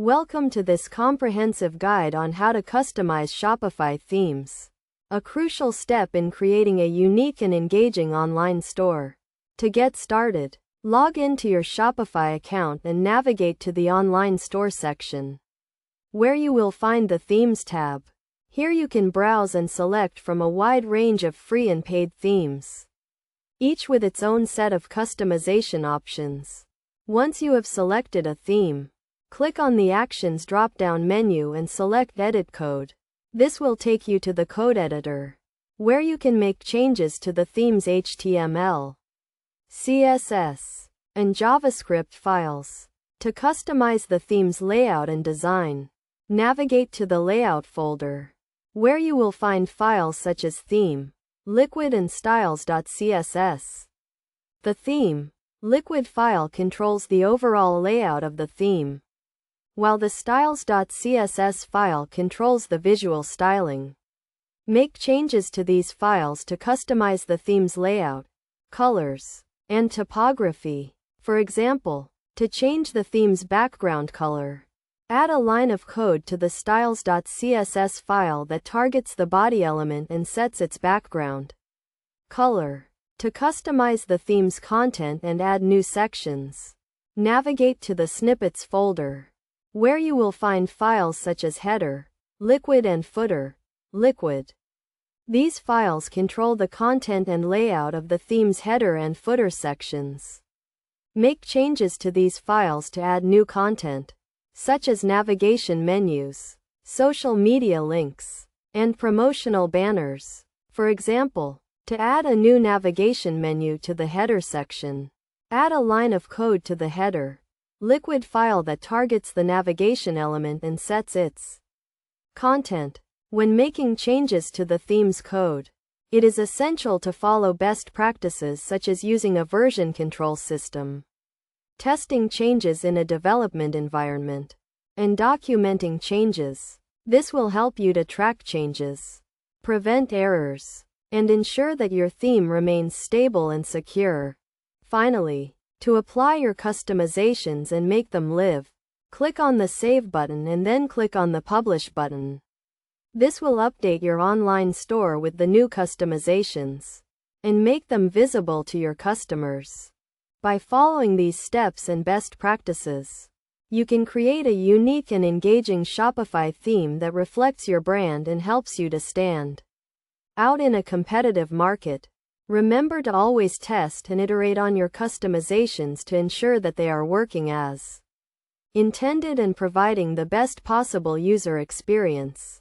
Welcome to this comprehensive guide on how to customize Shopify themes, a crucial step in creating a unique and engaging online store. To get started, log into your Shopify account and navigate to the Online Store section, where you will find the Themes tab. Here you can browse and select from a wide range of free and paid themes, each with its own set of customization options. Once you have selected a theme, click on the Actions drop-down menu and select Edit Code. This will take you to the code editor, where you can make changes to the theme's HTML, CSS, and JavaScript files. To customize the theme's layout and design, navigate to the Layout folder, where you will find files such as Theme, Liquid and Styles.css. The Theme, Liquid file controls the overall layout of the theme, while the Styles.css file controls the visual styling. Make changes to these files to customize the theme's layout, colors, and typography. For example, to change the theme's background color, add a line of code to the Styles.css file that targets the body element and sets its background color. To customize the theme's content and add new sections, navigate to the Snippets folder, where you will find files such as Header, Liquid and Footer, Liquid. These files control the content and layout of the theme's header and footer sections. Make changes to these files to add new content, such as navigation menus, social media links, and promotional banners. For example, to add a new navigation menu to the header section, add a line of code to the header, Liquid file that targets the navigation element and sets its content. When making changes to the theme's code, it is essential to follow best practices such as using a version control system, testing changes in a development environment, and documenting changes. This will help you to track changes, prevent errors, and ensure that your theme remains stable and secure. Finally, to apply your customizations and make them live, click on the Save button and then click on the Publish button. This will update your online store with the new customizations and make them visible to your customers. By following these steps and best practices, you can create a unique and engaging Shopify theme that reflects your brand and helps you to stand out in a competitive market. Remember to always test and iterate on your customizations to ensure that they are working as intended and providing the best possible user experience.